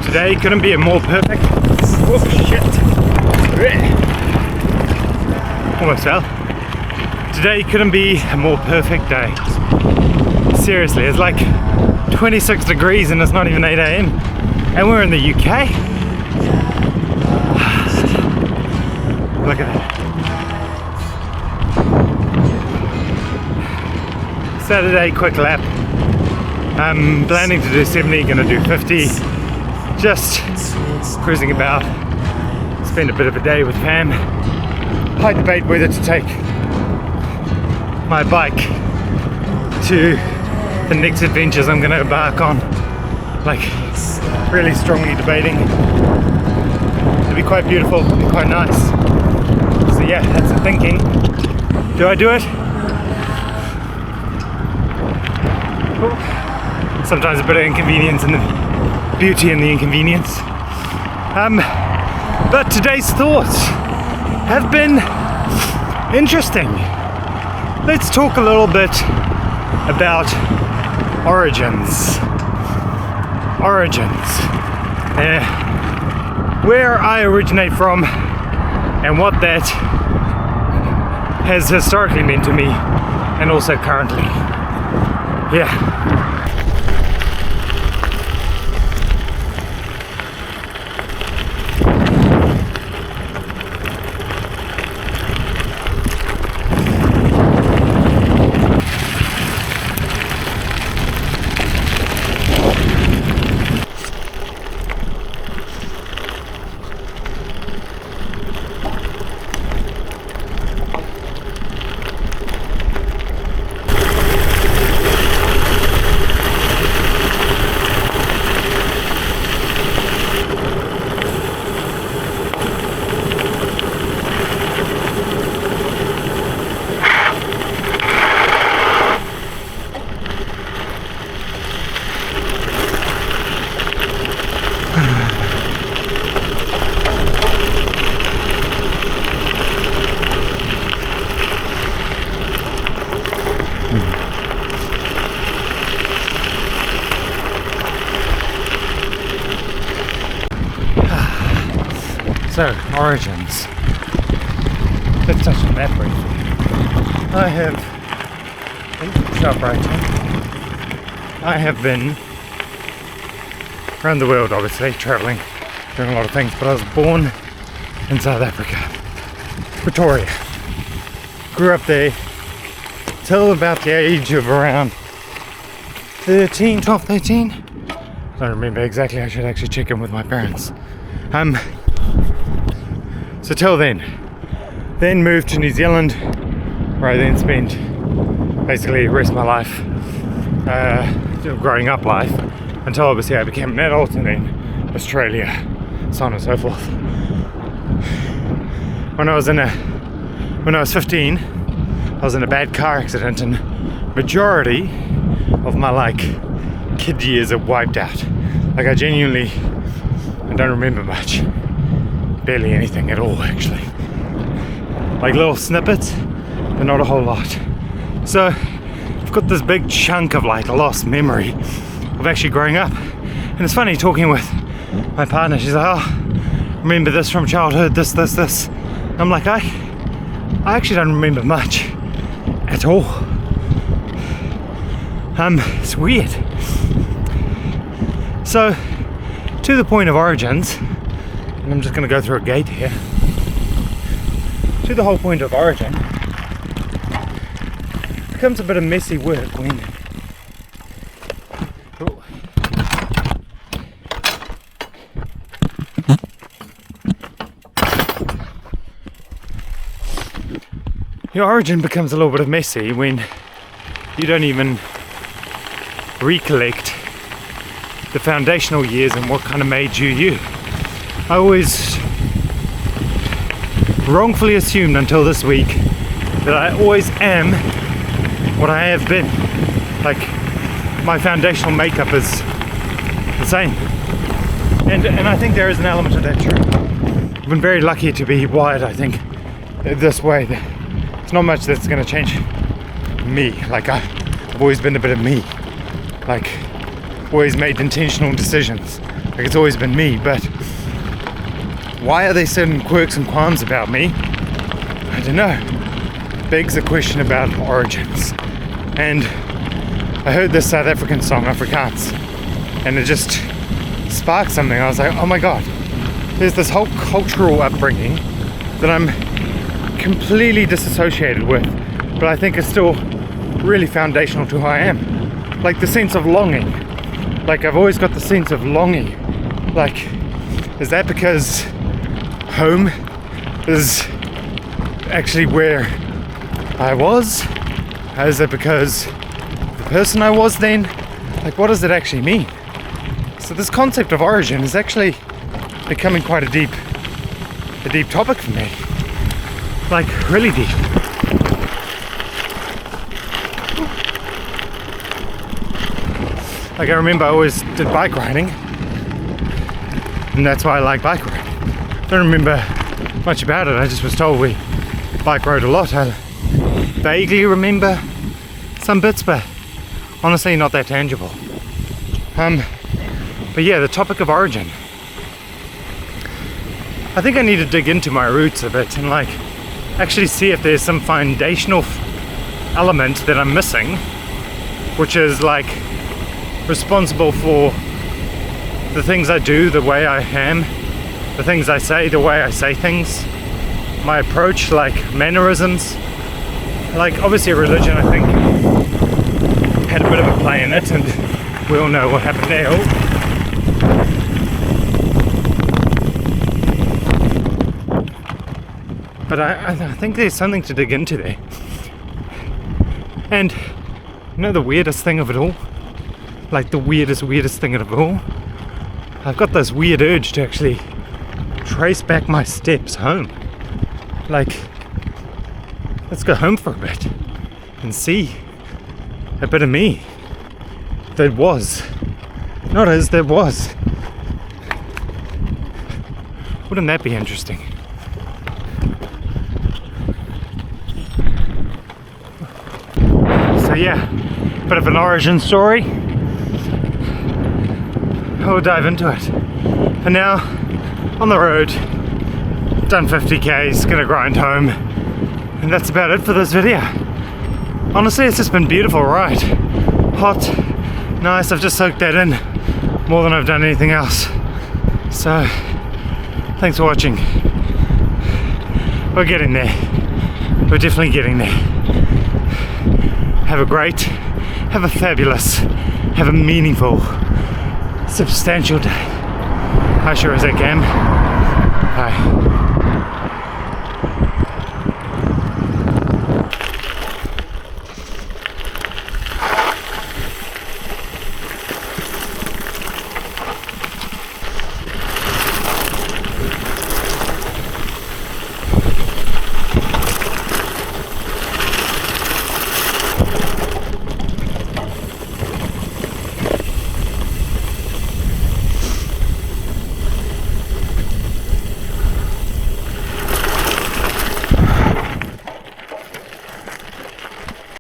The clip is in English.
Today couldn't be a more perfect. Oh shit! Almost fell. Today couldn't be a more perfect day. Seriously, it's like 26 degrees and it's not even 8 a.m. and we're in the UK. Look at that. Saturday quick lap. I'm planning to do 70, gonna do 50. Just cruising about, spend a bit of a day with fam. I debate whether to take my bike to the next adventures I'm going to embark on. Like, really strongly debating. It'll be quite beautiful, it'll be quite nice. So yeah, that's the thinking. Do I do it? Sometimes a bit of inconvenience and the beauty in the inconvenience. But today's thoughts have been interesting. Let's talk a little bit about origins. Where I originate from and what that has historically meant to me and also currently. Yeah. So, origins. Let's touch on that briefly. I have been around the world, obviously, travelling, doing a lot of things, but I was born in South Africa, Pretoria. Grew up there till about the age of around 12, 13. I don't remember exactly, I should actually check in with my parents. So till then moved to New Zealand, where I then spent basically the rest of my life, growing up life, until obviously I became an adult, and then Australia, so on and so forth. When I was 15, I was in a bad car accident, and majority of my kid years are wiped out. I don't remember much. Barely anything at all, actually. Like little snippets, but not a whole lot. So I've got this big chunk of lost memory of actually growing up. And it's funny talking with my partner. She's like, oh, remember this from childhood, this. I'm like, I actually don't remember much at all. It's weird. So, to the point of origins, and I'm just going to go through a gate here. To the whole point of origin, it becomes a bit of messy work when your origin becomes a little bit of messy when you don't even recollect the foundational years and what kind of made you you. I always wrongfully assumed until this week that I always am what I have been. Like, my foundational makeup is the same. And I think there is an element of that true. I've been very lucky to be wired, I think, this way. There's not much that's going to change me. Like, I've always been a bit of me. Like, always made intentional decisions. Like, it's always been me. But why are there certain quirks and qualms about me? I don't know. Begs the question about origins. And I heard this South African song, Afrikaans, and it just sparked something. I was like, oh my god, there's this whole cultural upbringing that I'm completely disassociated with, but I think is still really foundational to who I am. Like the sense of longing. Like, I've always got the sense of longing. Like, is that because home is actually where I was? Is it because the person I was then? Like, what does it actually mean? So this concept of origin is actually becoming quite a deep topic for me. Like, really deep. Like, I remember I always did bike riding, and that's why I like bike riding. I don't remember much about it. I just was told we bike rode a lot. I vaguely remember some bits, but honestly not that tangible. But yeah, the topic of origin. I think I need to dig into my roots a bit and like actually see if there's some foundational element that I'm missing, which is like responsible for the things I do, the way I am, the things I say, the way I say things, my approach, like mannerisms. Like, obviously religion, I think, had a bit of a play in it, and we all know what happened there. But I think there's something to dig into there. And you know the weirdest thing of it all? Like the weirdest thing of it all? I've got this weird urge to actually trace back my steps home. Like, let's go home for a bit and see a bit of me that was. Not as there was. Wouldn't that be interesting? So yeah, bit of an origin story. We'll dive into it. For now, on the road, done 50 Ks, gonna grind home. And that's about it for this video. Honestly, it's just been beautiful, right? Hot, nice, I've just soaked that in more than I've done anything else. So, thanks for watching. We're getting there. We're definitely getting there. Have a great, have a fabulous, have a meaningful, substantial day. I sure as I can. Bye.